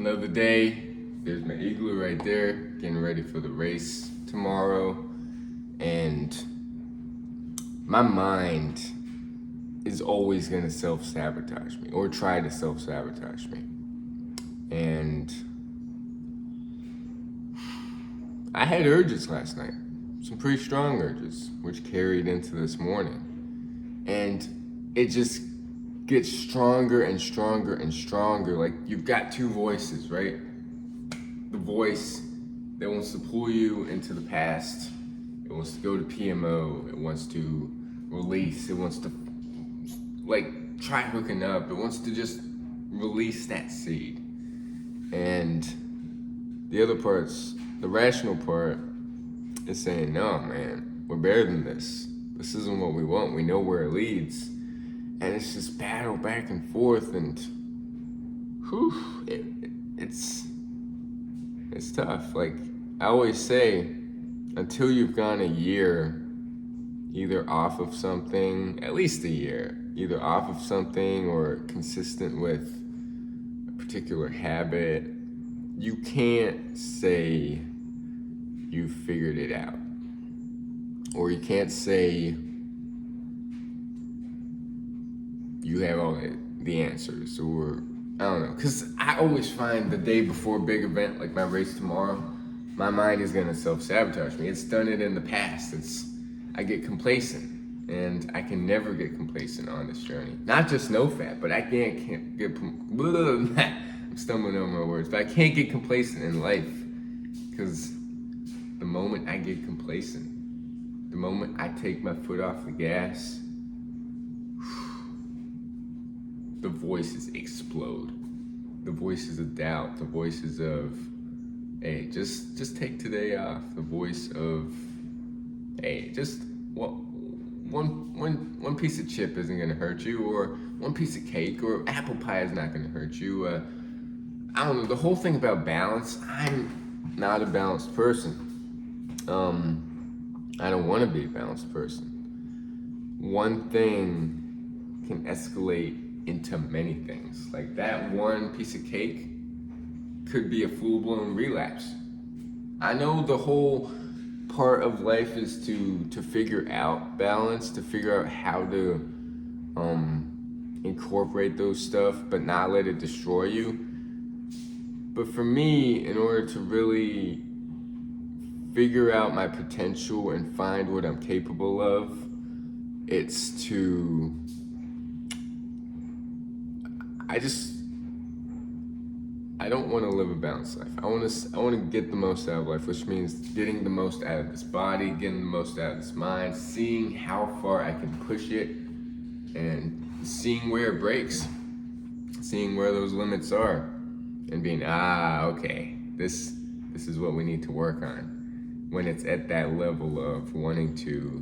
Another day. There's my igloo right there, getting ready for the race tomorrow. And my mind is always going to self-sabotage me or try to self-sabotage me. And I had urges last night, some pretty strong urges, which carried into this morning. And it just gets stronger and stronger and stronger. Like, you've got two voices, right? The voice that wants to pull you into the past. It wants to go to PMO. It wants to release. It wants to, try hooking up. It wants to just release that seed. And the other part's, the rational part, is saying, no, man, we're better than this. This isn't what we want. We know where it leads. And it's just battle back and forth, and it's tough. Like I always say, until you've gone a year either off of something, at least a year, either off of something or consistent with a particular habit, you can't say you figured it out. Or you can't say you have all the answers, or I don't know. Because I always find the day before a big event like my race tomorrow, my mind is gonna self-sabotage me. It's done it in the past. I get complacent, and I can never get complacent on this journey. Not just NoFap, but I can't get, I'm stumbling over my words, but I can't get complacent in life, because the moment I get complacent, the moment I take my foot off the gas, the voices explode. The voices of doubt, the voices of, hey, just take today off. The voice of, hey, just one piece of chip isn't gonna hurt you, or one piece of cake, or apple pie is not gonna hurt you. I don't know, the whole thing about balance, I'm not a balanced person. I don't wanna be a balanced person. One thing can escalate into many things. Like that one piece of cake could be a full-blown relapse. I know the whole part of life is to figure out balance, to figure out how to incorporate those stuff, but not let it destroy you. But for me, in order to really figure out my potential and find what I'm capable of, it's to I don't want to live a balanced life. I want to get the most out of life, which means getting the most out of this body, getting the most out of this mind, seeing how far I can push it, and seeing where it breaks, seeing where those limits are, and being, okay, this is what we need to work on. When it's at that level of wanting to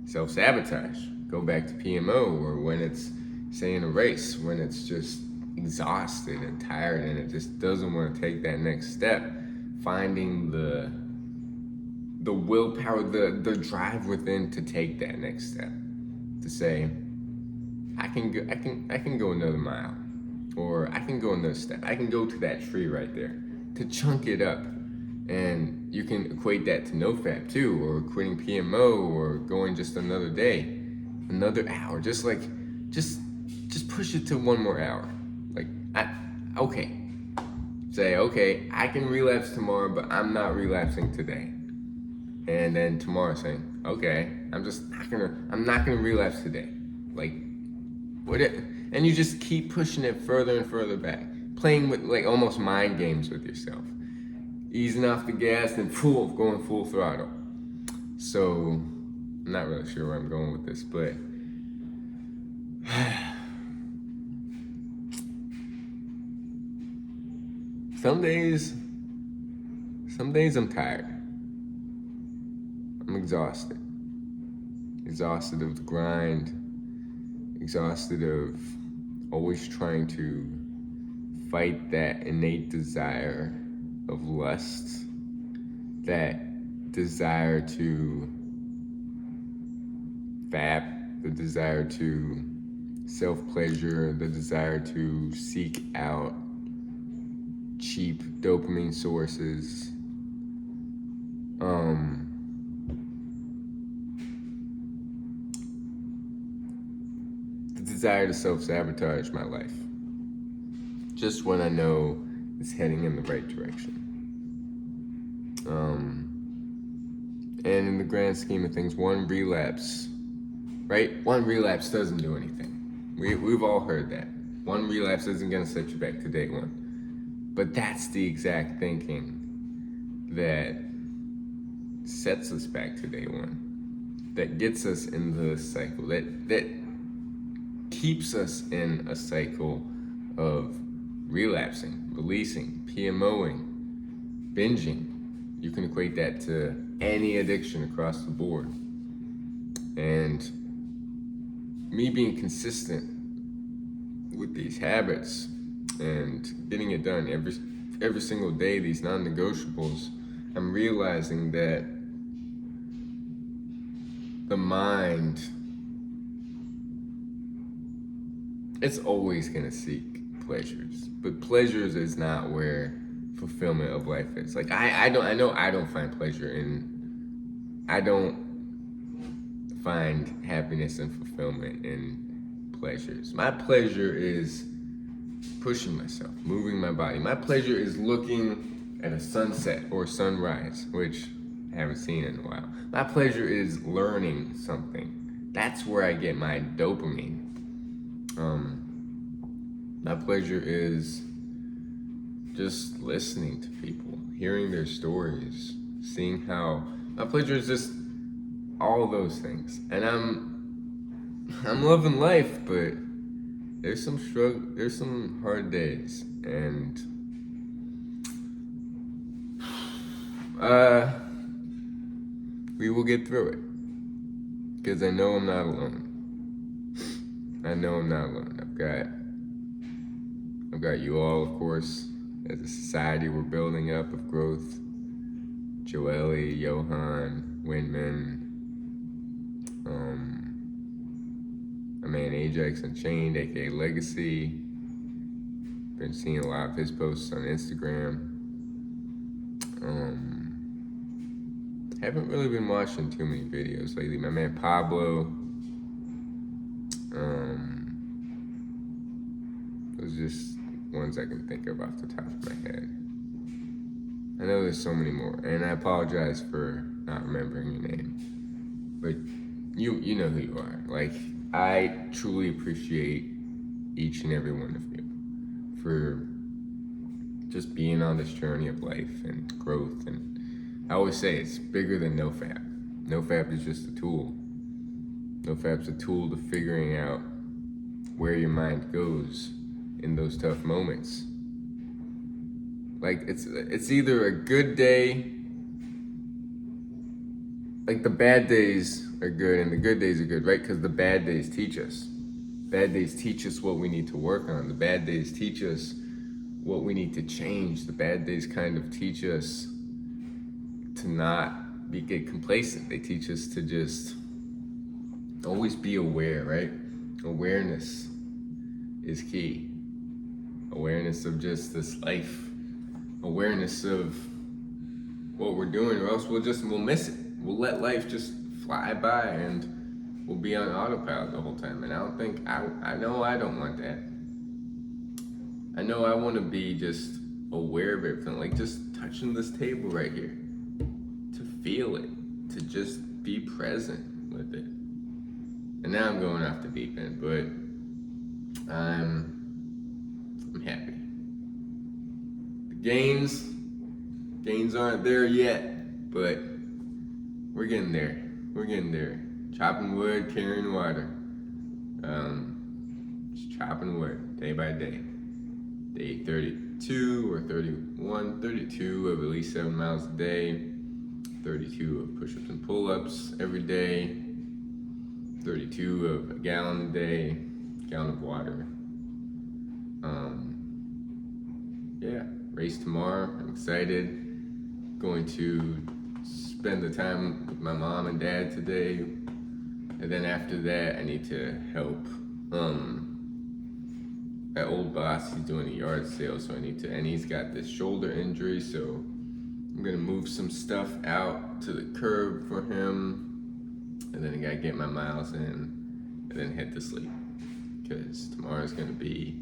self-sabotage, go back to PMO, or when it's, say, in a race, when it's just exhausted and tired and it just doesn't want to take that next step, finding the willpower, the drive within to take that next step, to say, I can go another mile, or I can go another step, I can go to that tree right there, to chunk it up. And you can equate that to NoFap too, or quitting PMO, or going just another day, another hour, just push it to one more hour. Say, I can relapse tomorrow, but I'm not relapsing today. And then tomorrow saying, okay, I'm not gonna relapse today. And you just keep pushing it further and further back, playing with almost mind games with yourself, easing off the gas and going full throttle. So I'm not really sure where I'm going with this, but some days I'm tired. I'm exhausted. Exhausted of the grind. Exhausted of always trying to fight that innate desire of lust. That desire to fap, the desire to self-pleasure, the desire to seek out cheap dopamine sources. The desire to self-sabotage my life. Just when I know it's heading in the right direction. And in the grand scheme of things, one relapse, right? One relapse doesn't do anything. We've all heard that. One relapse isn't gonna set you back to day one. But that's the exact thinking that sets us back to day one. That gets us into the cycle. That keeps us in a cycle of relapsing, releasing, PMOing, binging. You can equate that to any addiction across the board. And me being consistent with these habits and getting it done every single day, these non-negotiables, I'm realizing that the mind, it's always gonna seek pleasures, but pleasures is not where fulfillment of life is. Like I know I don't find pleasure I don't find happiness and fulfillment in pleasures. My pleasure is pushing myself, moving my body. My pleasure is looking at a sunset or sunrise, which I haven't seen in a while. My pleasure is learning something. That's where I get my dopamine. My pleasure is just listening to people, hearing their stories, seeing how. My pleasure is just all those things, and I'm loving life, but there's some hard days, and we will get through it, because I know I'm not alone. I've got you all, of course. As a society, we're building up of growth. Joelle, Johan, Windman, my man Ajax Unchained, aka Legacy. Been seeing a lot of his posts on Instagram. Haven't really been watching too many videos lately. My man Pablo. Those are just ones I can think of off the top of my head. I know there's so many more, and I apologize for not remembering your name, but you know who you are. Like, I truly appreciate each and every one of you for just being on this journey of life and growth. And I always say it's bigger than NoFap. NoFap is just a tool. NoFap's a tool to figuring out where your mind goes in those tough moments. Like, it's either a good day, like the bad days are good and the good days are good, right? Because the bad days teach us. Bad days teach us what we need to work on. The bad days teach us what we need to change. The bad days kind of teach us to not get complacent. They teach us to just always be aware, right? Awareness is key. Awareness of just this life. Awareness of what we're doing, or else we'll miss it. We'll let life just fly by and we'll be on autopilot the whole time. And I know I don't want that. I know I want to be just aware of everything, like just touching this table right here, to feel it, to just be present with it. And now I'm going off the deep end, but I'm happy. Gains aren't there yet, but we're getting there. Chopping wood, carrying water. Just chopping wood day by day. Day 32 or 31, 32 of at least 7 miles a day, 32 of push-ups and pull-ups every day, 32 of a gallon a day, gallon of water. Race tomorrow. I'm excited. Going to spend the time with my mom and dad today. And then after that, I need to help that old boss, he's doing a yard sale, so and he's got this shoulder injury, so I'm gonna move some stuff out to the curb for him, and then I gotta get my miles in, and then head to sleep, because tomorrow's gonna be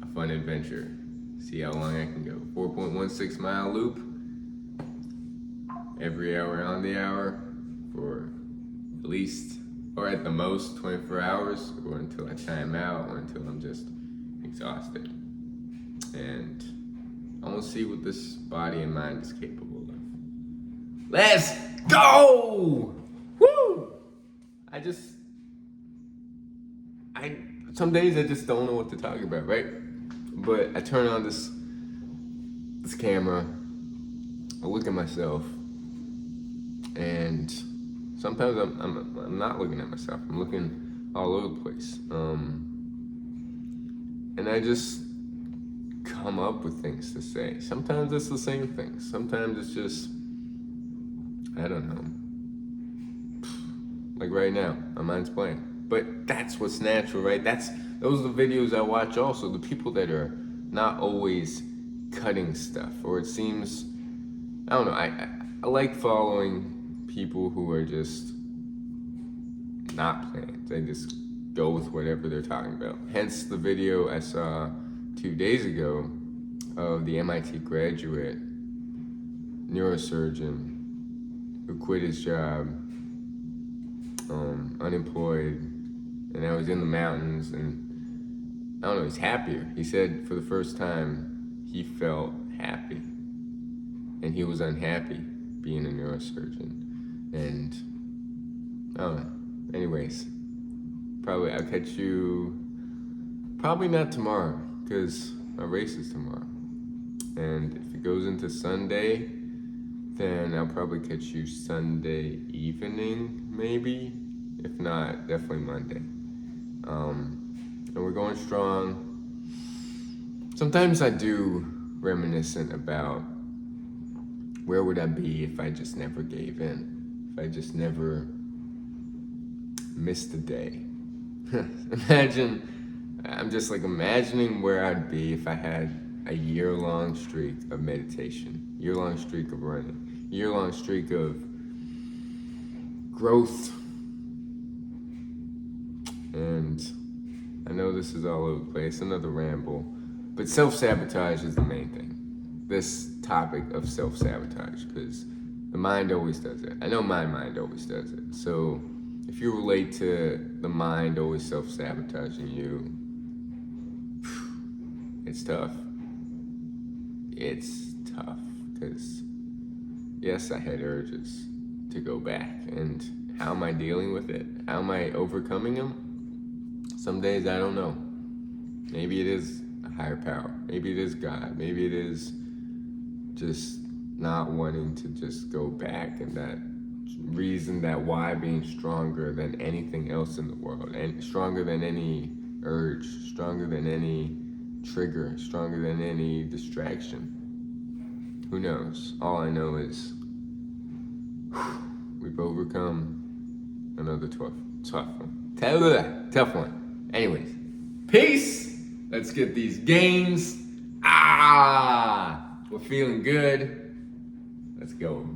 a fun adventure. See how long I can go. 4.16 mile loop, every hour on the hour, for at least, or at the most, 24 hours, or until I time out, or until I'm just exhausted. And I want to see what this body and mind is capable of. Let's go! Woo! Some days I just don't know what to talk about, right? But I turn on this camera, I look at myself, and sometimes I'm not looking at myself. I'm looking all over the place. And I just come up with things to say. Sometimes it's the same things. Sometimes it's just, I don't know. Like right now, my mind's blank. But that's what's natural, right? Those are the videos I watch also. The people that are not always cutting stuff, or it seems, I don't know, I like following people who are just not planned. They just go with whatever they're talking about. Hence the video I saw 2 days ago of the MIT graduate neurosurgeon who quit his job, unemployed, and now he's in the mountains, and I don't know, he's happier. He said for the first time he felt happy, and he was unhappy being a neurosurgeon. And I don't know. Anyways, probably I'll catch you, probably not tomorrow, because my race is tomorrow. And if it goes into Sunday, then I'll probably catch you Sunday evening, maybe. If not, definitely Monday. And we're going strong. Sometimes I do reminiscent about where would I be if I just never gave in, if I just never missed a day. I'm just like imagining where I'd be if I had a year-long streak of meditation, year-long streak of running, year-long streak of growth. And I know this is all over the place, another ramble, but self-sabotage is the main thing. This topic of self-sabotage, because the mind always does it. I know my mind always does it. So if you relate to the mind always self-sabotaging you, it's tough. It's tough, because yes, I had urges to go back, and how am I dealing with it? How am I overcoming them? Some days I don't know. Maybe it is a higher power. Maybe it is God. Maybe it is just not wanting to just go back, and that reason, that why being stronger than anything else in the world, and stronger than any urge, stronger than any trigger, stronger than any distraction. Who knows? All I know is we've overcome another tough one. Anyways, peace. Let's get these gains. We're feeling good. Let's go.